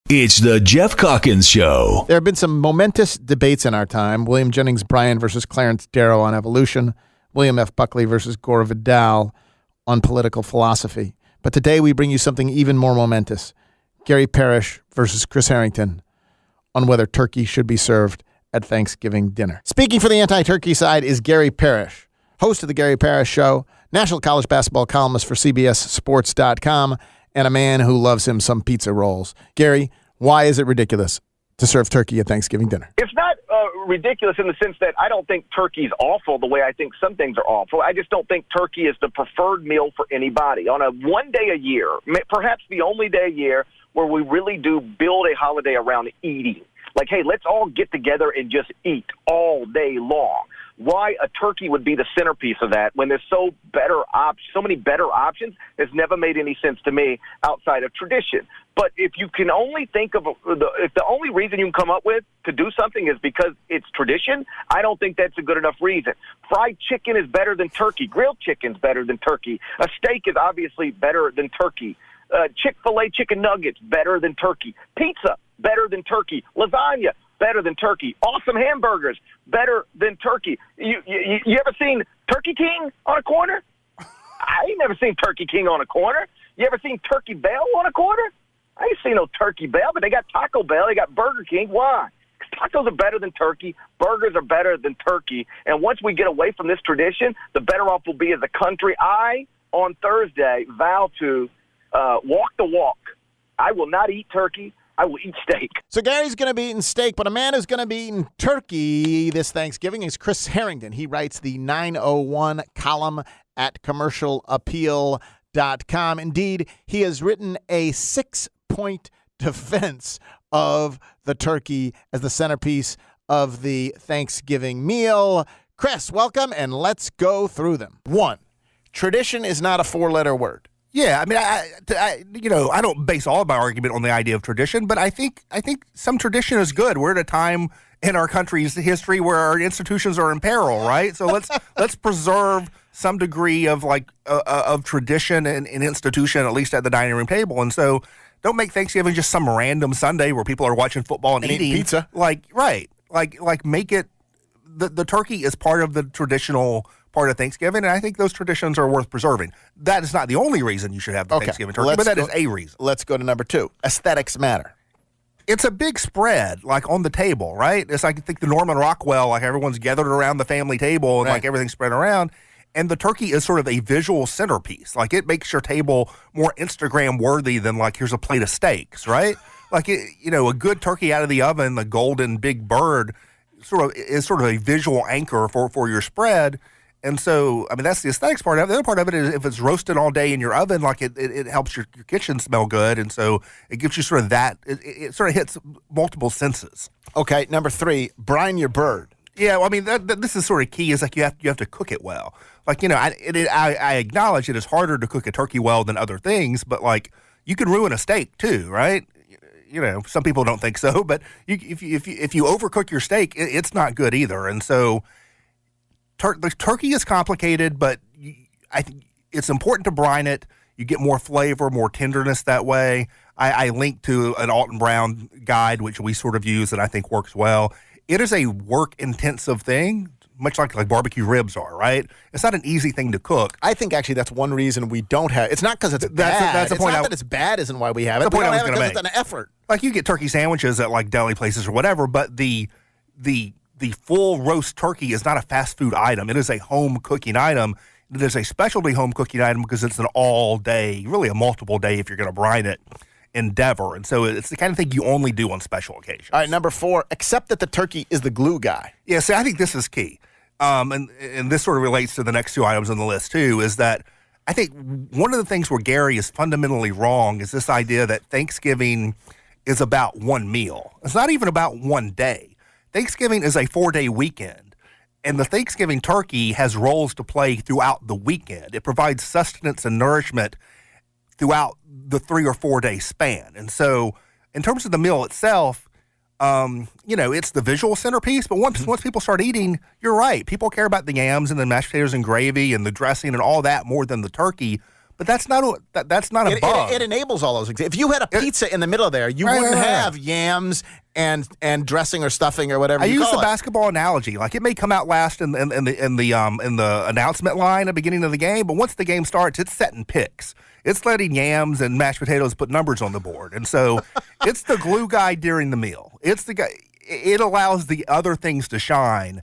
It's the Geoff Calkins Show. There have been some momentous debates in our time. William Jennings Bryan versus Clarence Darrow on evolution. William F. Buckley versus Gore Vidal on political philosophy. But today we bring you something even more momentous. Gary Parrish versus Chris Herrington on whether turkey should be served at Thanksgiving dinner. Speaking for the anti-turkey side is Gary Parrish, host of the Gary Parrish Show, national college basketball columnist for CBSSports.com, and a man who loves him some pizza rolls. Gary, why is it ridiculous to serve turkey at Thanksgiving dinner? It's not ridiculous in the sense that I don't think turkey's awful the way I think some things are awful. I just don't think turkey is the preferred meal for anybody. On a one day a year, perhaps the only day a year where we really do build a holiday around eating. Like, hey, let's all get together and just eat all day long. Why a turkey would be the centerpiece of that when there's so many better options has never made any sense to me outside of tradition. But if you can only think of if the only reason you can come up with to do something is because it's tradition, I don't think that's a good enough reason. Fried chicken is better than turkey. Grilled chicken's better than turkey. A steak is obviously better than turkey. Chick-fil-A chicken nuggets better than turkey. Pizza better than turkey. Lasagna better than turkey. Awesome hamburgers better than turkey. You ever seen Turkey King on a corner? I ain't never seen Turkey King on a corner. You ever seen Turkey Bell on a corner? I ain't seen no Turkey Bell, but they got Taco Bell. They got Burger King. Why? Because tacos are better than turkey. Burgers are better than turkey. And once we get away from this tradition, the better off we'll be as a country. I, on Thursday, vow to walk the walk. I will not eat turkey. I will eat steak. So Gary's going to be eating steak, but a man who's going to be eating turkey this Thanksgiving is Chris Herrington. He writes the 901 column at commercialappeal.com. Indeed, he has written a 6-point defense of the turkey as the centerpiece of the Thanksgiving meal. Chris, welcome, and let's go through them. 1, tradition is not a 4-letter word. Yeah, I mean, I don't base all of my argument on the idea of tradition, but I think some tradition is good. We're at a time in our country's history where our institutions are in peril, right? So let's preserve some degree of of tradition and institution, at least at the dining room table. And so don't make Thanksgiving just some random Sunday where people are watching football and eating pizza. Like make it the turkey is part of the traditional part of Thanksgiving, and I think those traditions are worth preserving. That is not the only reason you should have the Thanksgiving turkey, but that is a reason. Let's go to number 2. Aesthetics matter. It's a big spread, on the table, right? It's like, I think the Norman Rockwell, everyone's gathered around the family table and everything's spread around. And the turkey is sort of a visual centerpiece. It makes your table more Instagram worthy than here's a plate of steaks, right? A good turkey out of the oven, the golden big bird, is sort of a visual anchor for your spread. And so, I mean, that's the aesthetics part of it. The other part of it is if it's roasted all day in your oven, it helps your kitchen smell good. And so it gives you sort of that, it sort of hits multiple senses. Okay, number 3, brine your bird. Yeah, well, I mean, this is sort of key is you have to cook it well. I acknowledge it is harder to cook a turkey well than other things, but you could ruin a steak too, right? Some people don't think so, but if you overcook your steak, it's not good either. And so the turkey is complicated, but I think it's important to brine it. You get more flavor, more tenderness that way. I linked to an Alton Brown guide, which we sort of use and I think works well. It is a work-intensive thing, much like barbecue ribs are, right? It's not an easy thing to cook. I think actually that's one reason we don't have. It's not because it's bad. That's the point. It's not that it's bad isn't why we have it. That's the point I was going to make. It's an effort. You get turkey sandwiches at deli places or whatever, but the full roast turkey is not a fast food item. It is a home cooking item. It is a specialty home cooking item because it's an all day, really a multiple day if you're going to brine it, endeavor. And so it's the kind of thing you only do on special occasions. All right, number 4, accept that the turkey is the glue guy. Yeah, see, I think this is key. And this sort of relates to the next 2 items on the list too, is that I think one of the things where Gary is fundamentally wrong is this idea that Thanksgiving is about one meal. It's not even about one day. Thanksgiving is a 4-day weekend, and the Thanksgiving turkey has roles to play throughout the weekend. It provides sustenance and nourishment throughout the 3 or 4 day span. And so in terms of the meal itself, it's the visual centerpiece, but once people start eating, you're right. People care about the yams and the mashed potatoes and gravy and the dressing and all that more than the turkey. But that's not a bug. It enables all those things. If you had a pizza in the middle there, you wouldn't have yams and dressing or stuffing or whatever. I you use call the basketball analogy. Like, it may come out last in the announcement line at the beginning of the game, but once the game starts, it's setting picks. It's letting yams and mashed potatoes put numbers on the board, and so it's the glue guy during the meal. It's the guy. It allows the other things to shine,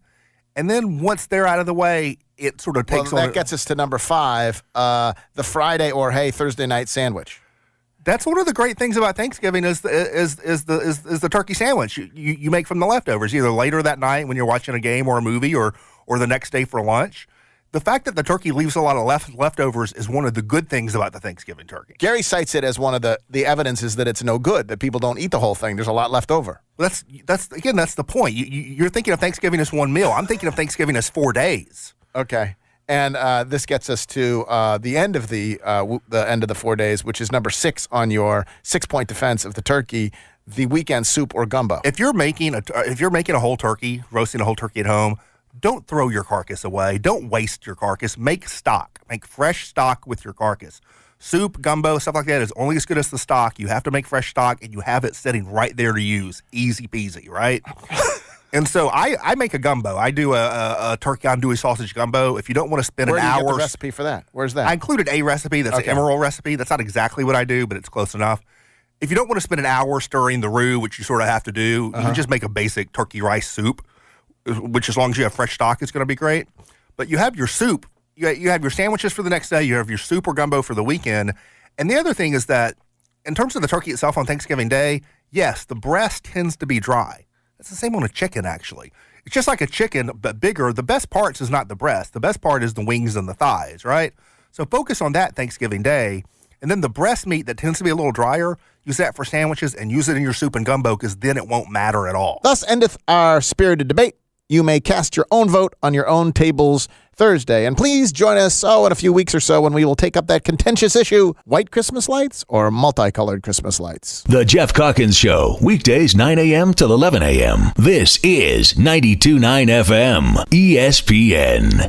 and then once they're out of the way, it sort of takes on. That gets us to number 5, the Friday or Thursday night sandwich. That's one of the great things about Thanksgiving is the turkey sandwich you make from the leftovers, either later that night when you're watching a game or a movie, or the next day for lunch. The fact that the turkey leaves a lot of leftovers is one of the good things about the Thanksgiving turkey. Gary cites it as one of the evidences that it's no good, that people don't eat the whole thing. There's a lot left over. That's the point. You're thinking of Thanksgiving as one meal. I'm thinking of Thanksgiving as 4 days. Okay. And this gets us to the end of the end of the 4 days, which is number 6 on your 6-point defense of the turkey, the weekend soup or gumbo. If you're making a whole turkey, roasting a whole turkey at home, don't throw your carcass away. Don't waste your carcass. Make stock. Make fresh stock with your carcass. Soup, gumbo, stuff like that is only as good as the stock. You have to make fresh stock, and you have it sitting right there to use. Easy peasy, right? And so I make a gumbo. I do a turkey andouille sausage gumbo. If you don't want to spend an hour. Where do you get the recipe for that? Where's that? I included a recipe. That's an Emerald recipe. That's not exactly what I do, but it's close enough. If you don't want to spend an hour stirring the roux, which you sort of have to do, you can just make a basic turkey rice soup, which as long as you have fresh stock, it's going to be great. But you have your soup. You have your sandwiches for the next day. You have your soup or gumbo for the weekend. And the other thing is that in terms of the turkey itself on Thanksgiving Day, yes, the breast tends to be dry. It's the same on a chicken, actually. It's just like a chicken, but bigger. The best parts is not the breast. The best part is the wings and the thighs, right? So focus on that Thanksgiving Day. And then the breast meat that tends to be a little drier, use that for sandwiches and use it in your soup and gumbo, because then it won't matter at all. Thus endeth our spirited debate. You may cast your own vote on your own tables Thursday. And please join us, in a few weeks or so, when we will take up that contentious issue, white Christmas lights or multicolored Christmas lights. The Geoff Calkins Show, weekdays 9 a.m. till 11 a.m. This is 92.9 FM, ESPN.